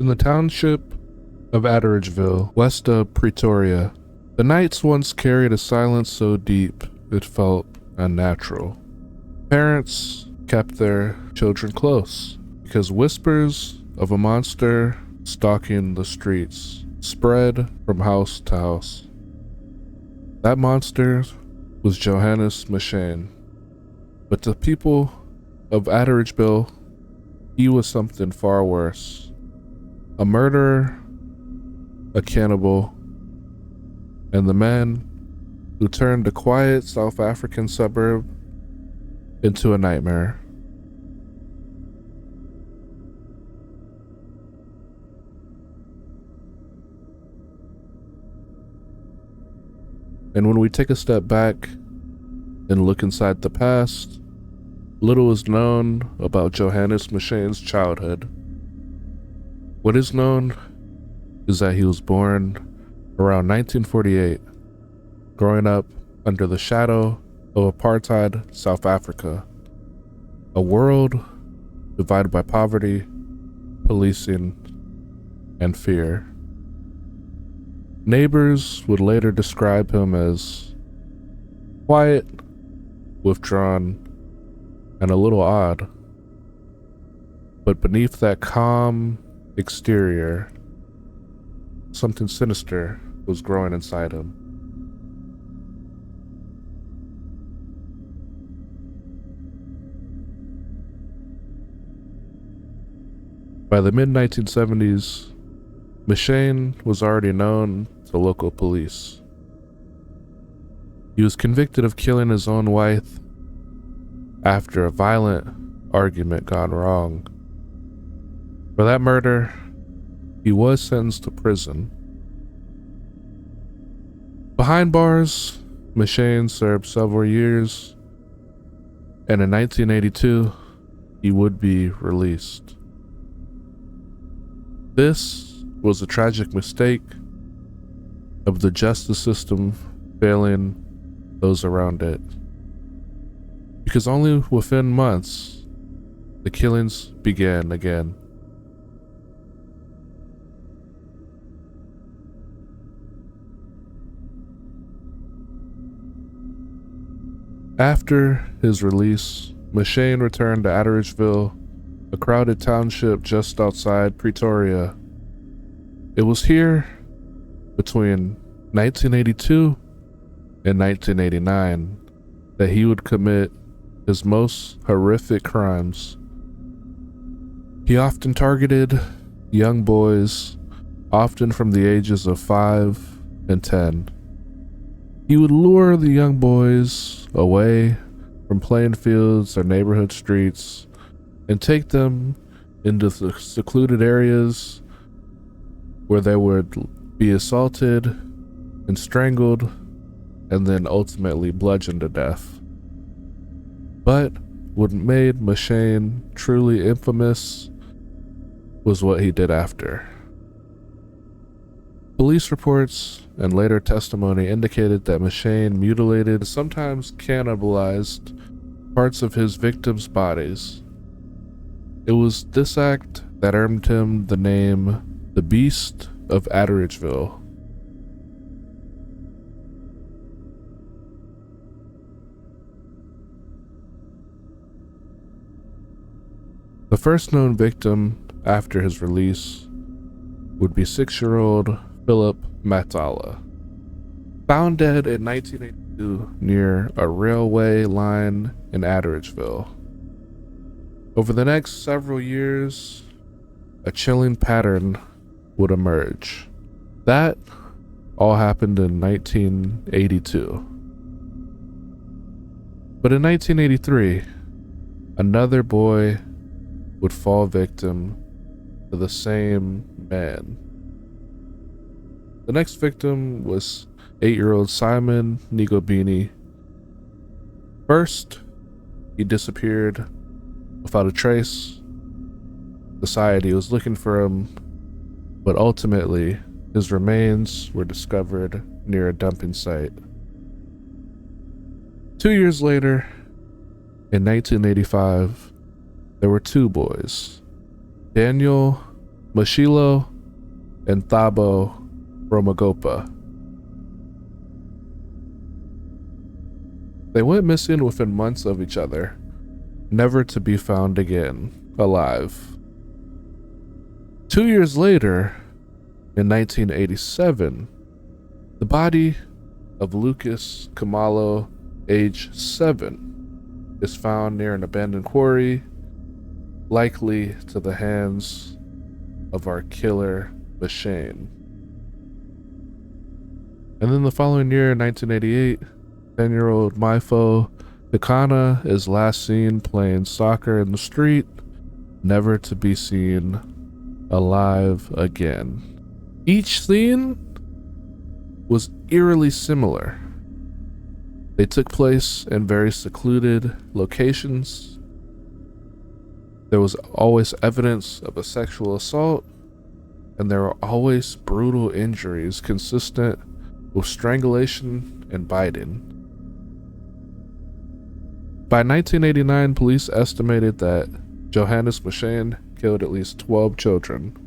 the township of Atteridgeville, west of Pretoria, the nights once carried a silence so deep it felt unnatural. Parents kept their children close because whispers of a monster stalking the streets spread from house to house. That monster was Johannes Machane, but to people of Atteridgeville, he was something far worse. A murderer, a cannibal, and the man who turned a quiet South African suburb into a nightmare. And when we take a step back and look inside the past, little is known about Johannes Machane's childhood. What is known is that he was born around 1948, growing up under the shadow of apartheid South Africa, a world divided by poverty, policing, and fear. Neighbors would later describe him as quiet, withdrawn, and a little odd. But beneath that calm exterior, something sinister was growing inside him. By the mid-1970s, Machane was already known to local police. He was convicted of killing his own wife after a violent argument gone wrong. For that murder, he was sentenced to prison. Behind bars, Machane served several years, and in 1982, he would be released. This was a tragic mistake of the justice system failing those around it. Because only within months, the killings began again. After his release, Machane returned to Atteridgeville, a crowded township just outside Pretoria. It was here, between 1982 and 1989, that he would commit his most horrific crimes. He often targeted young boys, often from the ages of 5 and 10. He would lure the young boys away from playing fields or neighborhood streets and take them into the secluded areas where they would be assaulted and strangled and then ultimately bludgeoned to death. But what made Machane truly infamous was what he did after. Police reports and later testimony indicated that Machane mutilated, sometimes cannibalized, parts of his victims' bodies. It was this act that earned him the name the Beast of Atteridgeville. The first known victim after his release would be 6-year-old Philip Matala, found dead in 1982 near a railway line in Atteridgeville. Over the next several years, a chilling pattern would emerge. That all happened in 1982. But in 1983, another boy would fall victim to the same man. The next victim was 8-year-old Simon Nigobini. First, he disappeared without a trace. Society was looking for him, but ultimately, his remains were discovered near a dumping site. 2 years later, in 1985, there were 2 boys, Daniel Mashilo and Thabo Romagopa. They went missing within months of each other, never to be found again, alive. 2 years later, in 1987, the body of Lucas Kamalo, age 7, is found near an abandoned quarry, likely to the hands of our killer, Mashane. And then the following year, 1988, 10-year-old Maifo Hikana is last seen playing soccer in the street, never to be seen alive again. Each scene was eerily similar. They took place in very secluded locations. There was always evidence of a sexual assault, and there were always brutal injuries consistent with strangulation and biting. By 1989, police estimated that Johannes Mashane killed at least 12 children.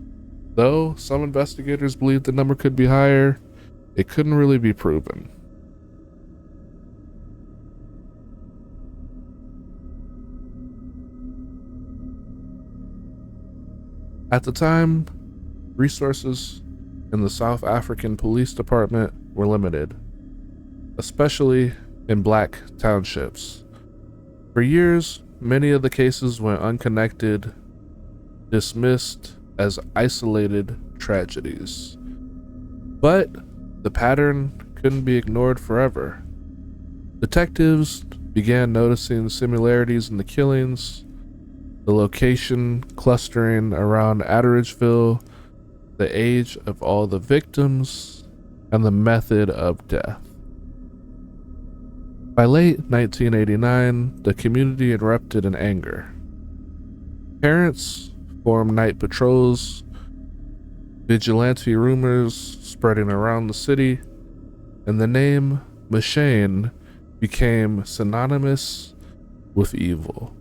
Though some investigators believed the number could be higher, it couldn't really be proven. At the time, resources in the South African Police Department were limited, especially in black townships. For years, many of the cases went unconnected, dismissed as isolated tragedies. But the pattern couldn't be ignored forever. Detectives began noticing similarities in the killings, the location clustering around Atteridgeville, the age of all the victims, and the method of death. By late 1989, the community erupted in anger. Parents formed night patrols, vigilante rumors spreading around the city, and the name Mashane became synonymous with evil.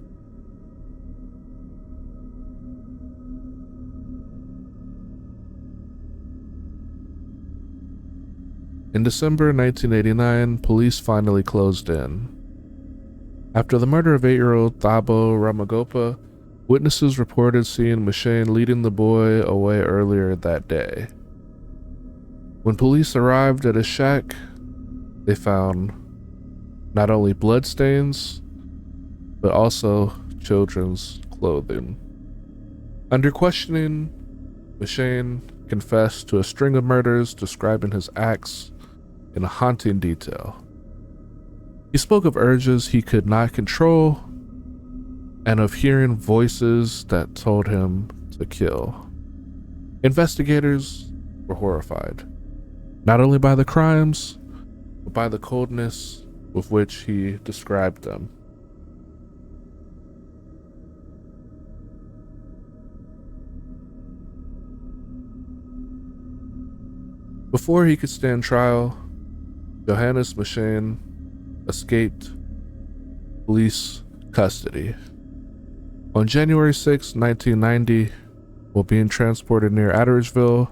In December 1989, police finally closed in. After the murder of 8-year-old Thabo Ramagopa, witnesses reported seeing Mashane leading the boy away earlier that day. When police arrived at his shack, they found not only bloodstains, but also children's clothing. Under questioning, Mashane confessed to a string of murders, describing his acts in haunting detail. He spoke of urges he could not control and of hearing voices that told him to kill. Investigators were horrified, not only by the crimes, but by the coldness with which he described them. Before he could stand trial, Johannes Mashane escaped police custody. On January 6, 1990, while being transported near Atteridgeville,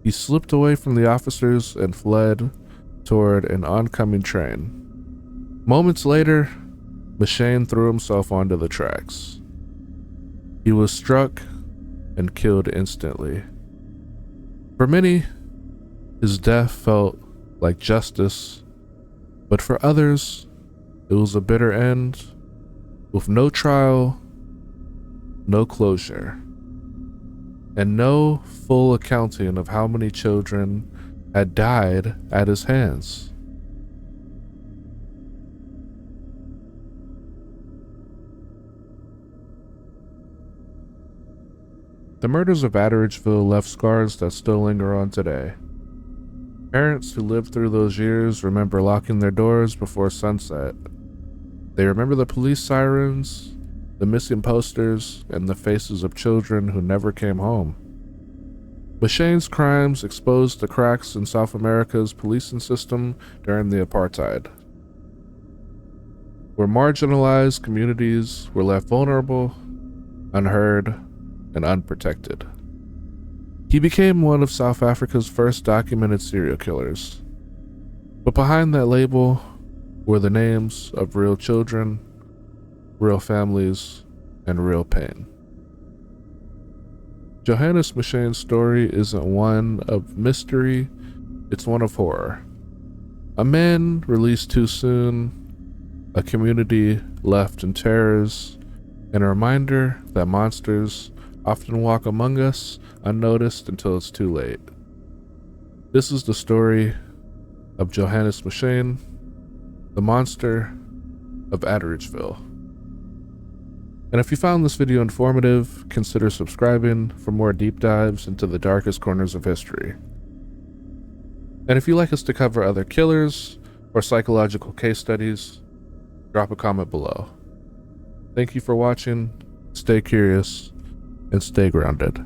he slipped away from the officers and fled toward an oncoming train. Moments later, Mashane threw himself onto the tracks. He was struck and killed instantly. For many, his death felt like justice, but for others, it was a bitter end with no trial, no closure, and no full accounting of how many children had died at his hands. The murders of Atteridgeville left scars that still linger on today. Parents who lived through those years remember locking their doors before sunset. They remember the police sirens, the missing posters, and the faces of children who never came home. Mashane's crimes exposed the cracks in South America's policing system during the apartheid, where marginalized communities were left vulnerable, unheard, and unprotected. He became one of South Africa's first documented serial killers. But behind that label were the names of real children, real families, and real pain. Johannes Mashane's story isn't one of mystery, it's one of horror. A man released too soon, a community left in terrors, and a reminder that monsters often walk among us unnoticed until it's too late. This is the story of Johannes Mashane, the monster of Atteridgeville. And if you found this video informative, consider subscribing for more deep dives into the darkest corners of history. And if you'd like us to cover other killers or psychological case studies, drop a comment below. Thank you for watching, stay curious, and stay grounded.